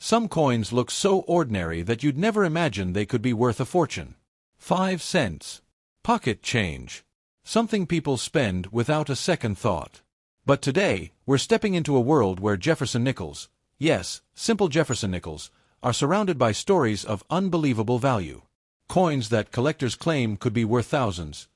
Some coins look so ordinary that you'd never imagine they could be worth a fortune. 5 cents. Pocket change. Something people spend without a second thought. But today, we're stepping into a world where Jefferson nickels, yes, simple Jefferson nickels, are surrounded by stories of unbelievable value. Coins that collectors claim could be worth thousands.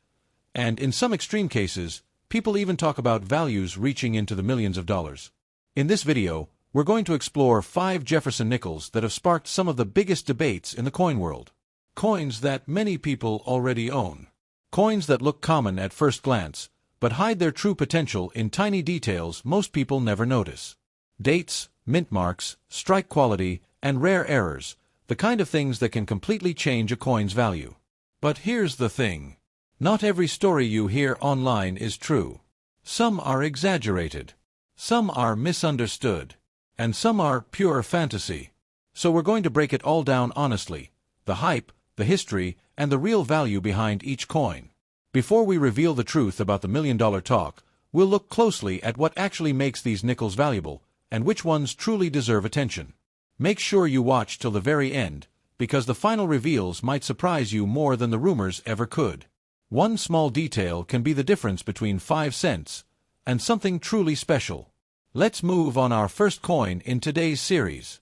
And in some extreme cases, people even talk about values reaching into the millions of dollars. In this video, we're going to explore 5 Jefferson nickels that have sparked some of the biggest debates in the coin world. Coins that many people already own. Coins that look common at first glance, but hide their true potential in tiny details most people never notice. Dates, mint marks, strike quality, and rare errors, the kind of things that can completely change a coin's value. But here's the thing. Not every story you hear online is true. Some are exaggerated. Some are misunderstood. And some are pure fantasy. So we're going to break it all down honestly. The hype, the history, and the real value behind each coin. Before we reveal the truth about the million-dollar talk, we'll look closely at what actually makes these nickels valuable, and which ones truly deserve attention. Make sure you watch till the very end, because the final reveals might surprise you more than the rumors ever could. One small detail can be the difference between 5 cents and something truly special. Let's move on our first coin in today's series.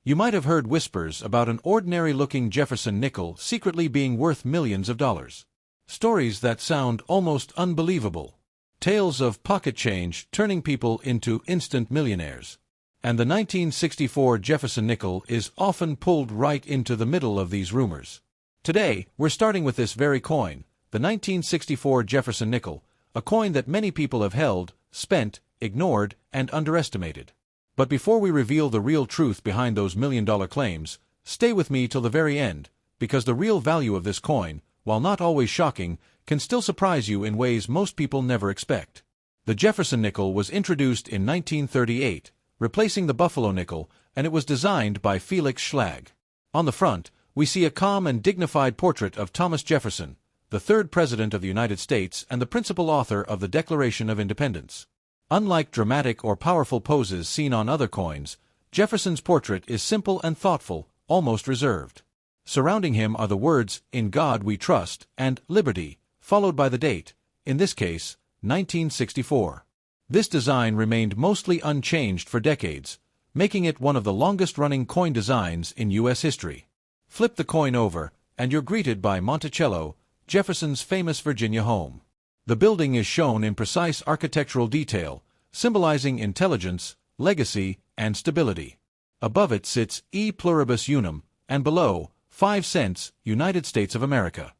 You might have heard whispers about an ordinary-looking Jefferson nickel secretly being worth millions of dollars. Stories that sound almost unbelievable. Tales of pocket change turning people into instant millionaires. And the 1964 Jefferson nickel is often pulled right into the middle of these rumors. Today, we're starting with this very coin, the 1964 Jefferson nickel, a coin that many people have held, spent, ignored, and underestimated. But before we reveal the real truth behind those million-dollar claims, stay with me till the very end, because the real value of this coin, while not always shocking, can still surprise you in ways most people never expect. The Jefferson nickel was introduced in 1938, replacing the Buffalo nickel, and it was designed by Felix Schlag. On the front, we see a calm and dignified portrait of Thomas Jefferson, the third President of the United States and the principal author of the Declaration of Independence. Unlike dramatic or powerful poses seen on other coins, Jefferson's portrait is simple and thoughtful, almost reserved. Surrounding him are the words, "In God We Trust," and "Liberty," followed by the date, in this case, 1964. This design remained mostly unchanged for decades, making it one of the longest-running coin designs in U.S. history. Flip the coin over, and you're greeted by Monticello, Jefferson's famous Virginia home. The building is shown in precise architectural detail, symbolizing intelligence, legacy, and stability. Above it sits E Pluribus Unum, and below, 5 cents, United States of America.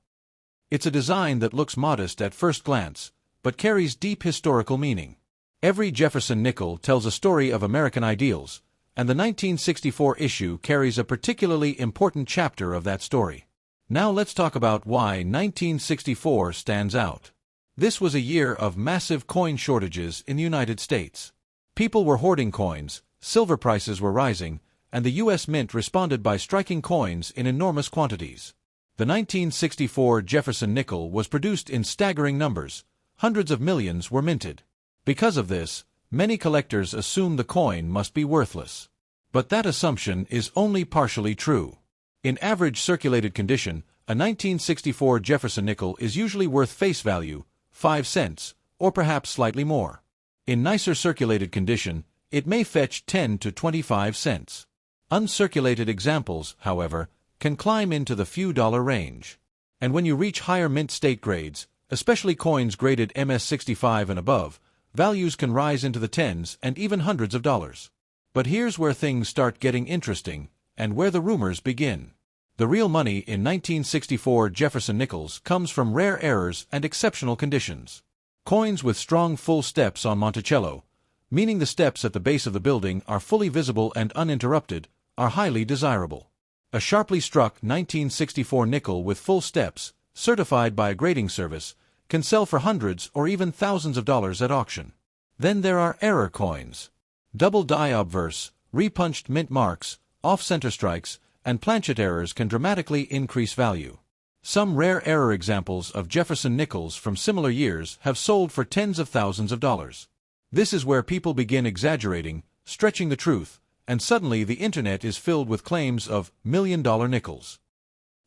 It's a design that looks modest at first glance, but carries deep historical meaning. Every Jefferson nickel tells a story of American ideals, and the 1964 issue carries a particularly important chapter of that story. Now let's talk about why 1964 stands out. This was a year of massive coin shortages in the United States. People were hoarding coins, silver prices were rising, and the U.S. Mint responded by striking coins in enormous quantities. The 1964 Jefferson nickel was produced in staggering numbers. Hundreds of millions were minted. Because of this, many collectors assume the coin must be worthless. But that assumption is only partially true. In average circulated condition, a 1964 Jefferson nickel is usually worth face value, 5 cents, or perhaps slightly more. In nicer circulated condition, it may fetch 10 to 25 cents. Uncirculated examples, however, can climb into the few dollar range. And when you reach higher mint state grades, especially coins graded MS-65 and above, values can rise into the tens and even hundreds of dollars. But here's where things start getting interesting, and where the rumors begin. The real money in 1964 Jefferson nickels comes from rare errors and exceptional conditions. Coins with strong full steps on Monticello, meaning the steps at the base of the building are fully visible and uninterrupted, are highly desirable. A sharply struck 1964 nickel with full steps, certified by a grading service, can sell for hundreds or even thousands of dollars at auction. Then there are error coins. Double die obverse, repunched mint marks, off-center strikes, and planchet errors can dramatically increase value. Some rare error examples of Jefferson nickels from similar years have sold for tens of thousands of dollars. This is where people begin exaggerating, stretching the truth, and suddenly the internet is filled with claims of million-dollar nickels.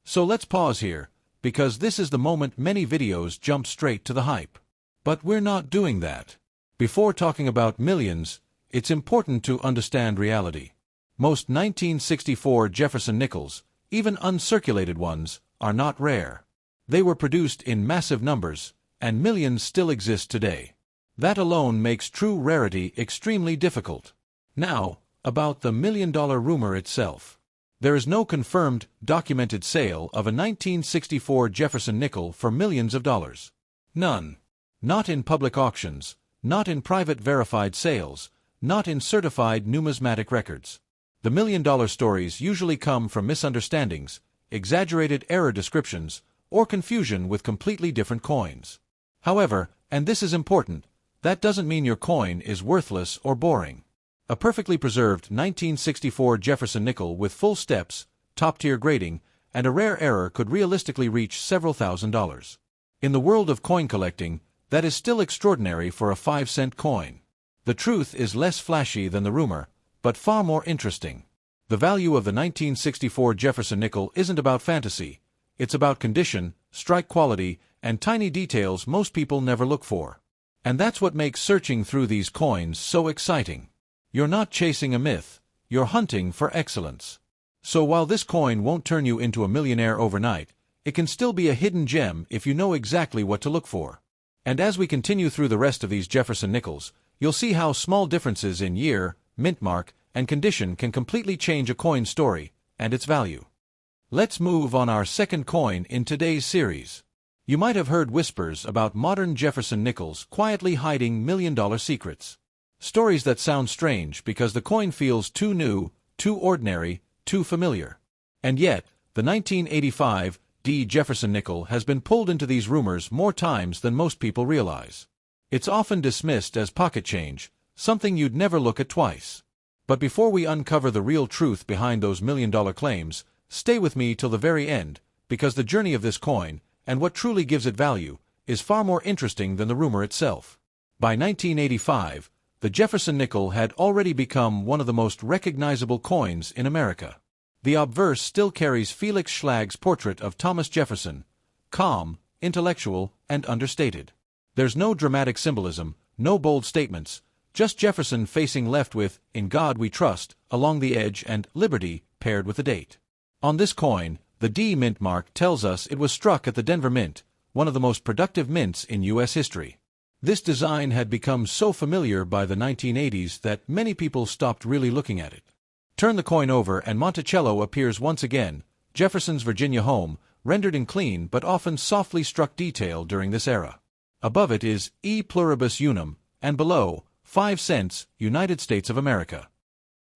So let's pause here, because this is the moment many videos jump straight to the hype. But we're not doing that. Before talking about millions, it's important to understand reality. Most 1964 Jefferson nickels, even uncirculated ones, are not rare. They were produced in massive numbers, and millions still exist today. That alone makes true rarity extremely difficult. Now, about the million-dollar rumor itself. There is no confirmed, documented sale of a 1964 Jefferson nickel for millions of dollars. None. Not in public auctions, not in private verified sales, not in certified numismatic records. The million-dollar stories usually come from misunderstandings, exaggerated error descriptions, or confusion with completely different coins. However, and this is important, that doesn't mean your coin is worthless or boring. A perfectly preserved 1964 Jefferson nickel with full steps, top-tier grading, and a rare error could realistically reach several $1,000s. In the world of coin collecting, that is still extraordinary for a 5-cent coin. The truth is less flashy than the rumor, but far more interesting. The value of the 1964 Jefferson nickel isn't about fantasy. It's about condition, strike quality, and tiny details most people never look for. And that's what makes searching through these coins so exciting. You're not chasing a myth, you're hunting for excellence. So while this coin won't turn you into a millionaire overnight, it can still be a hidden gem if you know exactly what to look for. And as we continue through the rest of these Jefferson nickels, you'll see how small differences in year, mint mark, and condition can completely change a coin's story and its value. Let's move on our second coin in today's series. You might have heard whispers about modern Jefferson nickels quietly hiding million-dollar secrets. Stories that sound strange because the coin feels too new, too ordinary, too familiar. And yet, the 1985 D. Jefferson nickel has been pulled into these rumors more times than most people realize. It's often dismissed as pocket change, something you'd never look at twice. But before we uncover the real truth behind those million-dollar claims, stay with me till the very end, because the journey of this coin, and what truly gives it value, is far more interesting than the rumor itself. By 1985, the Jefferson nickel had already become one of the most recognizable coins in America. The obverse still carries Felix Schlage's portrait of Thomas Jefferson, calm, intellectual, and understated. There's no dramatic symbolism, no bold statements, just Jefferson facing left with "In God We Trust" along the edge and "Liberty" paired with a date. On this coin, the D mint mark tells us it was struck at the Denver Mint, one of the most productive mints in U.S. history. This design had become so familiar by the 1980s that many people stopped really looking at it. Turn the coin over and Monticello appears once again, Jefferson's Virginia home, rendered in clean but often softly struck detail during this era. Above it is E pluribus unum, and below, 5 cents, United States of America.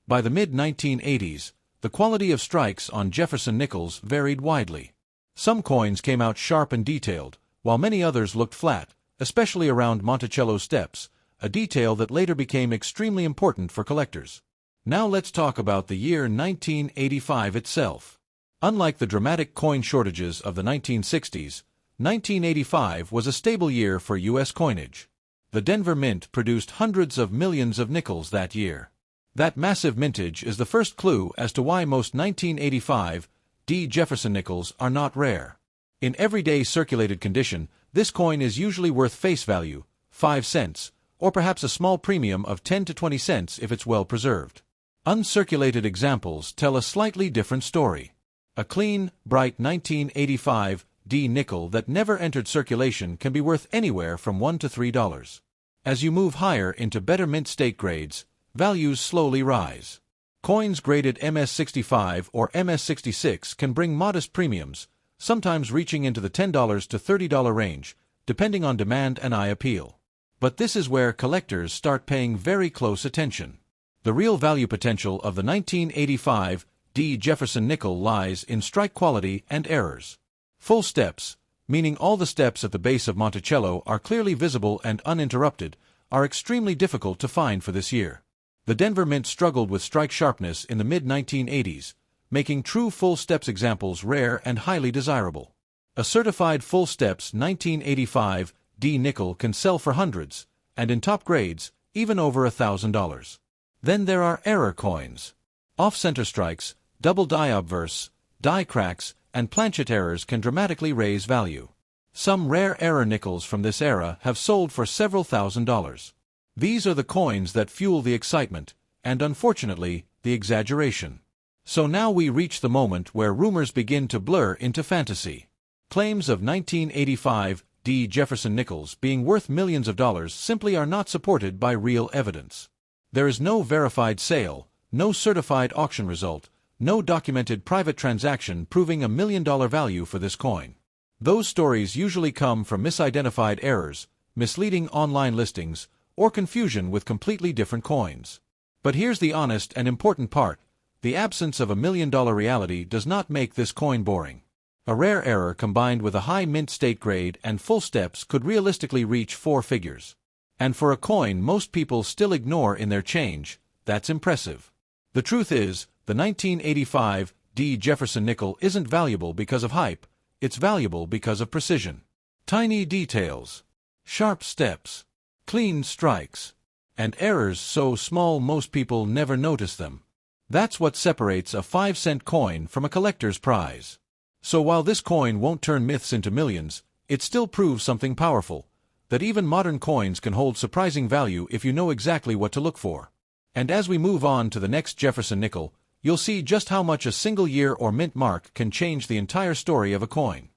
By the mid-1980s, the quality of strikes on Jefferson nickels varied widely. Some coins came out sharp and detailed, while many others looked flat, especially around Monticello's steps, a detail that later became extremely important for collectors. Now let's talk about the year 1985 itself. Unlike the dramatic coin shortages of the 1960s, 1985 was a stable year for U.S. coinage. The Denver Mint produced hundreds of millions of nickels that year. That massive mintage is the first clue as to why most 1985 D. Jefferson nickels are not rare. In everyday circulated condition, this coin is usually worth face value, 5 cents, or perhaps a small premium of 10 to 20 cents if it's well preserved. Uncirculated examples tell a slightly different story. A clean, bright 1985 D nickel that never entered circulation can be worth anywhere from $1 to $3. As you move higher into better mint state grades, values slowly rise. Coins graded MS65 or MS66 can bring modest premiums, sometimes reaching into the $10 to $30 range, depending on demand and eye appeal. But this is where collectors start paying very close attention. The real value potential of the 1985 D. Jefferson nickel lies in strike quality and errors. Full steps, meaning all the steps at the base of Monticello are clearly visible and uninterrupted, are extremely difficult to find for this year. The Denver Mint struggled with strike sharpness in the mid-1980s, making true full steps examples rare and highly desirable. A certified full steps 1985 D nickel can sell for hundreds, and in top grades, even over $1,000. Then there are error coins. Off-center strikes, double die obverse, die cracks, and planchet errors can dramatically raise value. Some rare error nickels from this era have sold for several $1,000s. These are the coins that fuel the excitement, and unfortunately, the exaggeration. So now we reach the moment where rumors begin to blur into fantasy. Claims of 1985 D. Jefferson nickels being worth millions of dollars simply are not supported by real evidence. There is no verified sale, no certified auction result, no documented private transaction proving $1 million value for this coin. Those stories usually come from misidentified errors, misleading online listings, or confusion with completely different coins. But here's the honest and important part. The absence of $1 million reality does not make this coin boring. A rare error combined with a high mint state grade and full steps could realistically reach 4 figures. And for a coin most people still ignore in their change, that's impressive. The truth is, the 1985 D. Jefferson nickel isn't valuable because of hype, it's valuable because of precision. Tiny details, sharp steps, clean strikes, and errors so small most people never notice them. That's what separates a 5-cent coin from a collector's prize. So while this coin won't turn myths into millions, it still proves something powerful, that even modern coins can hold surprising value if you know exactly what to look for. And as we move on to the next Jefferson nickel, you'll see just how much a single year or mint mark can change the entire story of a coin.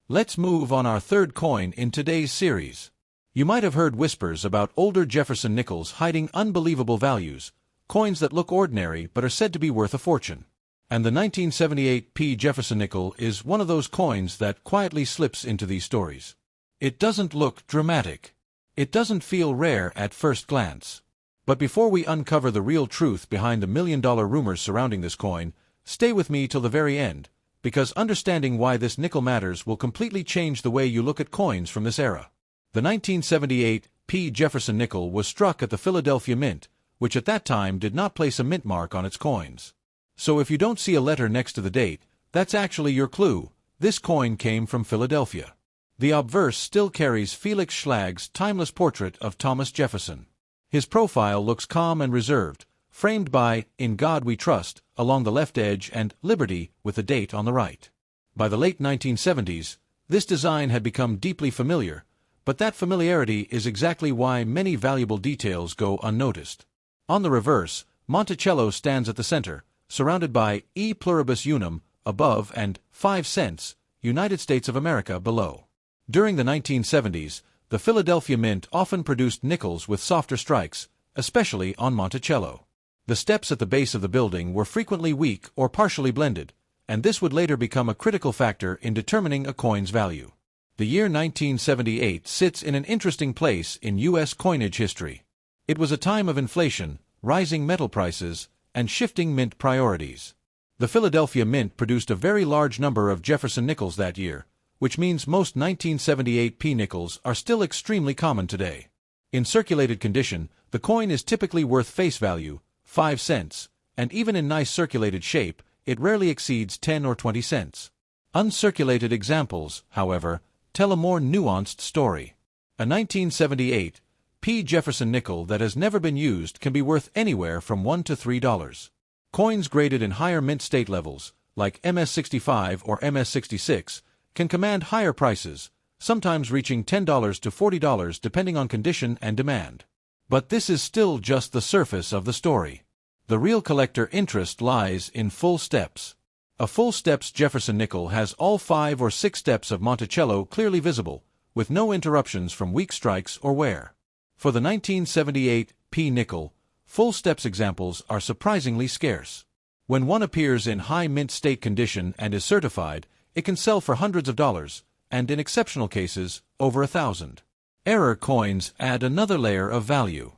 Let's move on our third coin in today's series. You might have heard whispers about older Jefferson nickels hiding unbelievable values, coins that look ordinary but are said to be worth a fortune. And the 1978 P. Jefferson nickel is one of those coins that quietly slips into these stories. It doesn't look dramatic. It doesn't feel rare at first glance. But before we uncover the real truth behind the $1 million rumors surrounding this coin, stay with me till the very end, because understanding why this nickel matters will completely change the way you look at coins from this era. The 1978 P. Jefferson nickel was struck at the Philadelphia Mint, which at that time did not place a mint mark on its coins. So if you don't see a letter next to the date, that's actually your clue. This coin came from Philadelphia. The obverse still carries Felix Schlag's timeless portrait of Thomas Jefferson. His profile looks calm and reserved, framed by "In God We Trust" along the left edge and "Liberty" with the date on the right. By the late 1970s, this design had become deeply familiar, but that familiarity is exactly why many valuable details go unnoticed. On the reverse, Monticello stands at the center, surrounded by E pluribus unum above and 5 cents, United States of America below. During the 1970s, the Philadelphia Mint often produced nickels with softer strikes, especially on Monticello. The steps at the base of the building were frequently weak or partially blended, and this would later become a critical factor in determining a coin's value. The year 1978 sits in an interesting place in U.S. coinage history. It was a time of inflation, rising metal prices, and shifting mint priorities. The Philadelphia Mint produced a very large number of Jefferson nickels that year, which means most 1978 P nickels are still extremely common today. In circulated condition, the coin is typically worth face value, 5 cents, and even in nice circulated shape, it rarely exceeds 10 or 20 cents. Uncirculated examples, however, tell a more nuanced story. A 1978 P. Jefferson nickel that has never been used can be worth anywhere from $1 to $3. Coins graded in higher mint state levels, like MS-65 or MS-66, can command higher prices, sometimes reaching $10 to $40 depending on condition and demand. But this is still just the surface of the story. The real collector interest lies in full steps. A full steps Jefferson nickel has all 5 or 6 steps of Monticello clearly visible, with no interruptions from weak strikes or wear. For the 1978 P nickel, full steps examples are surprisingly scarce. When one appears in high mint state condition and is certified, it can sell for hundreds of dollars, and in exceptional cases, over $1,000. Error coins add another layer of value.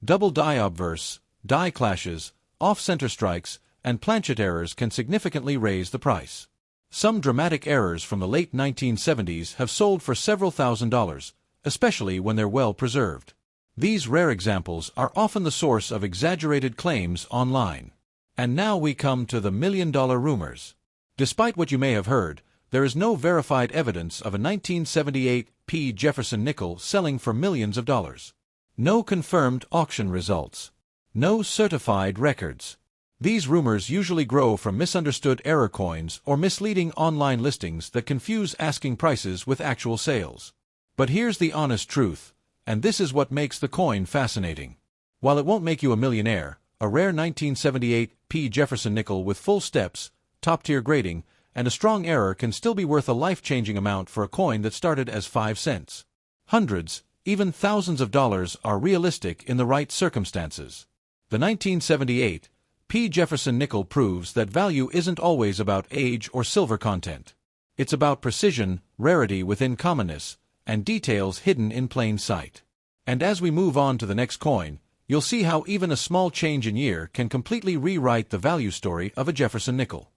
Double die obverse, die clashes, off-center strikes, and planchet errors can significantly raise the price. Some dramatic errors from the late 1970s have sold for several $1,000s, especially when they're well preserved. These rare examples are often the source of exaggerated claims online. And now we come to the $1 million rumors. Despite what you may have heard, there is no verified evidence of a 1978 P. Jefferson nickel selling for millions of dollars. No confirmed auction results. No certified records. These rumors usually grow from misunderstood error coins or misleading online listings that confuse asking prices with actual sales. But here's the honest truth, and this is what makes the coin fascinating. While it won't make you a millionaire, a rare 1978 P. Jefferson nickel with full steps, top-tier grading, and a strong error can still be worth a life-changing amount for a coin that started as 5 cents. Hundreds, even thousands of dollars are realistic in the right circumstances. The 1978 P. Jefferson nickel proves that value isn't always about age or silver content. It's about precision, rarity within commonness, and details hidden in plain sight. And as we move on to the next coin, you'll see how even a small change in year can completely rewrite the value story of a Jefferson nickel.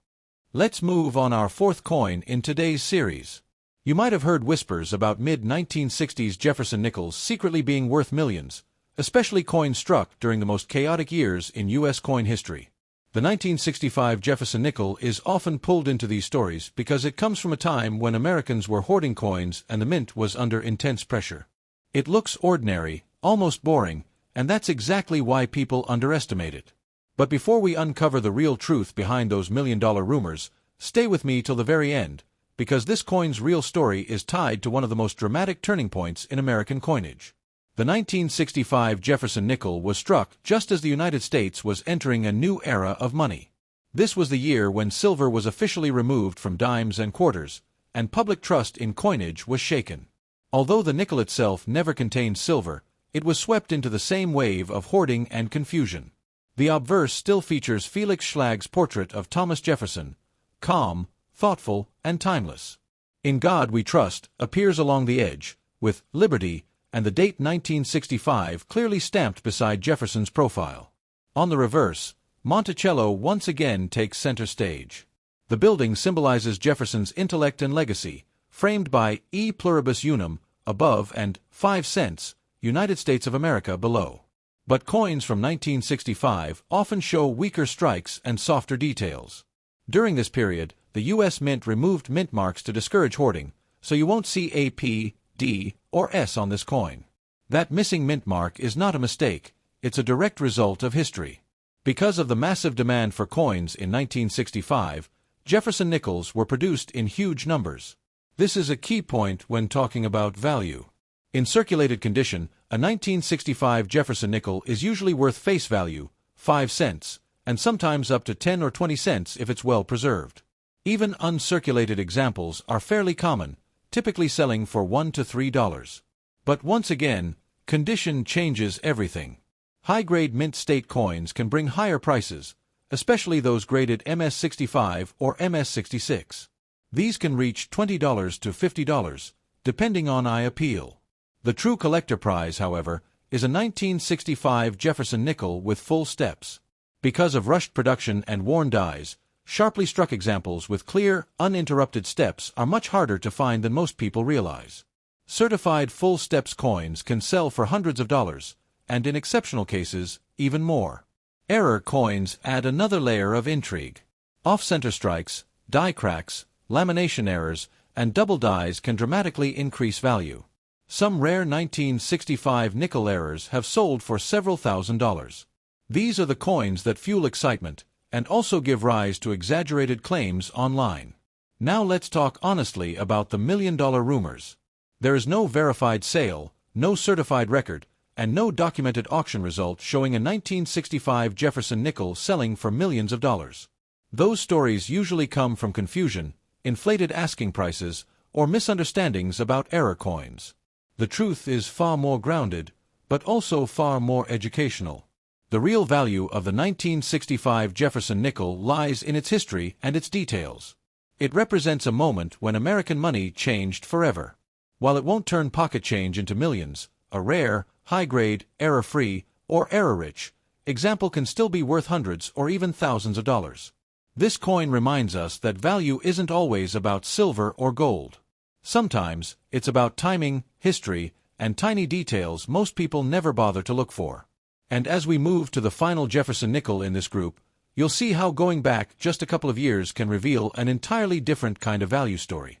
Let's move on our fourth coin in today's series. You might have heard whispers about mid-1960s Jefferson nickels secretly being worth millions, especially coins struck during the most chaotic years in U.S. coin history. The 1965 Jefferson nickel is often pulled into these stories because it comes from a time when Americans were hoarding coins and the mint was under intense pressure. It looks ordinary, almost boring, and that's exactly why people underestimate it. But before we uncover the real truth behind those million-dollar rumors, stay with me till the very end, because this coin's real story is tied to one of the most dramatic turning points in American coinage. The 1965 Jefferson nickel was struck just as the United States was entering a new era of money. This was the year when silver was officially removed from dimes and quarters, and public trust in coinage was shaken. Although the nickel itself never contained silver, it was swept into the same wave of hoarding and confusion. The obverse still features Felix Schlag's portrait of Thomas Jefferson, calm, thoughtful, and timeless. "In God We Trust" appears along the edge, with "Liberty" and the date 1965 clearly stamped beside Jefferson's profile. On the reverse, Monticello once again takes center stage. The building symbolizes Jefferson's intellect and legacy, framed by E pluribus unum above and 5 cents, United States of America below. But coins from 1965 often show weaker strikes and softer details. During this period, the U.S. Mint removed mint marks to discourage hoarding, so you won't see a P, D, or S on this coin. That missing mint mark is not a mistake, it's a direct result of history. Because of the massive demand for coins in 1965, Jefferson nickels were produced in huge numbers. This is a key point when talking about value. In circulated condition, a 1965 Jefferson nickel is usually worth face value, 5 cents, and sometimes up to 10 or 20 cents if it's well preserved. Even uncirculated examples are fairly common, typically selling for $1 to $3. But once again, condition changes everything. High-grade mint state coins can bring higher prices, especially those graded MS-65 or MS-66. These can reach $20 to $50, depending on eye appeal. The true collector prize, however, is a 1965 Jefferson nickel with full steps. Because of rushed production and worn dies, sharply struck examples with clear, uninterrupted steps are much harder to find than most people realize. Certified full steps coins can sell for hundreds of dollars, and in exceptional cases, even more. Error coins add another layer of intrigue. Off-center strikes, die cracks, lamination errors, and double dies can dramatically increase value. Some rare 1965 nickel errors have sold for several $1,000s. These are the coins that fuel excitement, and also give rise to exaggerated claims online. Now let's talk honestly about the million-dollar rumors. There is no verified sale, no certified record, and no documented auction result showing a 1965 Jefferson nickel selling for millions of dollars. Those stories usually come from confusion, inflated asking prices, or misunderstandings about error coins. The truth is far more grounded, but also far more educational. The real value of the 1965 Jefferson nickel lies in its history and its details. It represents a moment when American money changed forever. While it won't turn pocket change into millions, a rare, high-grade, error-free, or error-rich example can still be worth hundreds or even thousands of dollars. This coin reminds us that value isn't always about silver or gold. Sometimes, it's about timing, history, and tiny details most people never bother to look for. And as we move to the final Jefferson nickel in this group, you'll see how going back just a couple of years can reveal an entirely different kind of value story.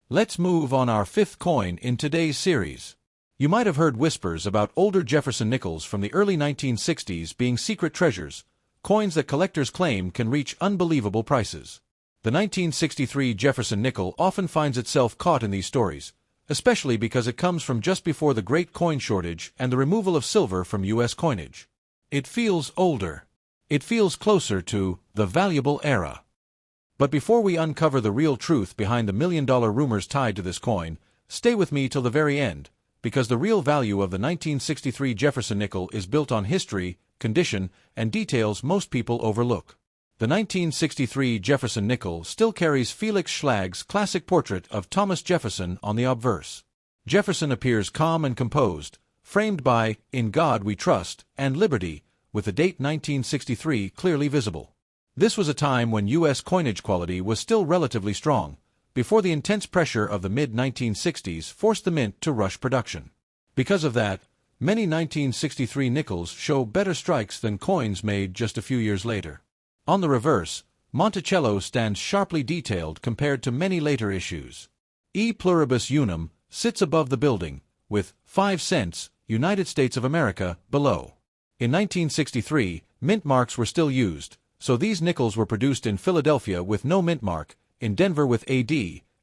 Let's move on our fifth coin in today's series. You might have heard whispers about older Jefferson nickels from the early 1960s being secret treasures, coins that collectors claim can reach unbelievable prices. The 1963 Jefferson nickel often finds itself caught in these stories, especially because it comes from just before the Great Coin Shortage and the removal of silver from U.S. coinage. It feels older. It feels closer to the valuable era. But before we uncover the real truth behind the million-dollar rumors tied to this coin, stay with me till the very end, because the real value of the 1963 Jefferson nickel is built on history, condition, and details most people overlook. The 1963 Jefferson nickel still carries Felix Schlag's classic portrait of Thomas Jefferson on the obverse. Jefferson appears calm and composed, framed by "In God We Trust" and "Liberty," with the date 1963 clearly visible. This was a time when U.S. coinage quality was still relatively strong, before the intense pressure of the mid-1960s forced the mint to rush production. Because of that, many 1963 nickels show better strikes than coins made just a few years later. On the reverse, Monticello stands sharply detailed compared to many later issues. E pluribus unum sits above the building, with 5 cents, United States of America, below. In 1963, mint marks were still used, so these nickels were produced in Philadelphia with no mint mark, in Denver with AD,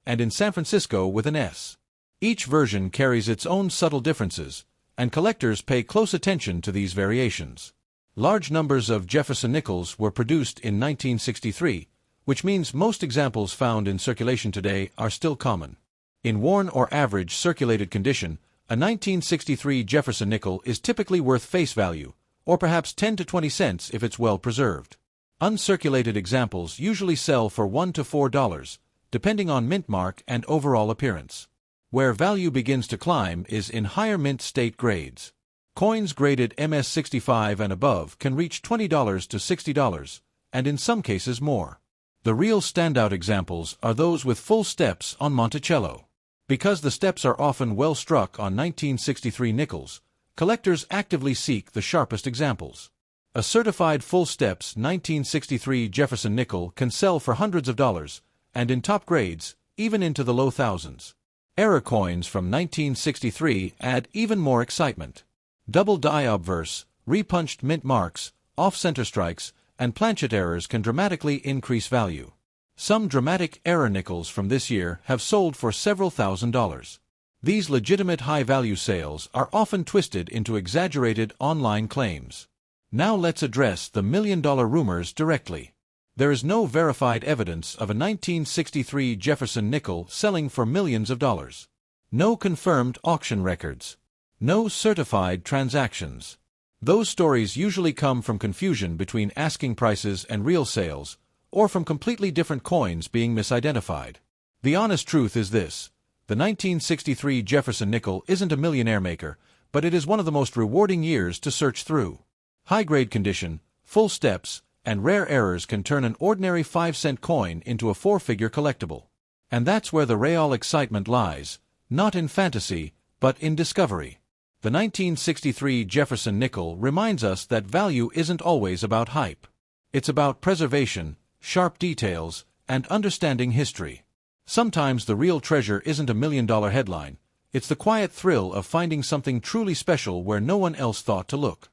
and in San Francisco with an S. Each version carries its own subtle differences, and collectors pay close attention to these variations. Large numbers of Jefferson nickels were produced in 1963, which means most examples found in circulation today are still common. In worn or average circulated condition, a 1963 Jefferson nickel is typically worth face value, or perhaps 10 to 20 cents if it's well preserved. Uncirculated examples usually sell for $1 to $4, depending on mint mark and overall appearance. Where value begins to climb is in higher mint state grades. Coins graded MS-65 and above can reach $20 to $60, and in some cases more. The real standout examples are those with full steps on Monticello. Because the steps are often well struck on 1963 nickels, collectors actively seek the sharpest examples. A certified full steps 1963 Jefferson nickel can sell for hundreds of dollars, and in top grades, even into the low thousands. Error coins from 1963 add even more excitement. Double die obverse, repunched mint marks, off-center strikes, and planchet errors can dramatically increase value. Some dramatic error nickels from this year have sold for several $1,000s. These legitimate high-value sales are often twisted into exaggerated online claims. Now let's address the million-dollar rumors directly. There is no verified evidence of a 1963 Jefferson nickel selling for millions of dollars. No confirmed auction records. No certified transactions. Those stories usually come from confusion between asking prices and real sales, or from completely different coins being misidentified. The honest truth is this: the 1963 Jefferson nickel isn't a millionaire maker, but it is one of the most rewarding years to search through. High-grade condition, full steps, and rare errors can turn an ordinary 5-cent coin into a 4-figure collectible. And that's where the real excitement lies, not in fantasy, but in discovery. The 1963 Jefferson nickel reminds us that value isn't always about hype. It's about preservation, sharp details, and understanding history. Sometimes the real treasure isn't a million-dollar headline, it's the quiet thrill of finding something truly special where no one else thought to look.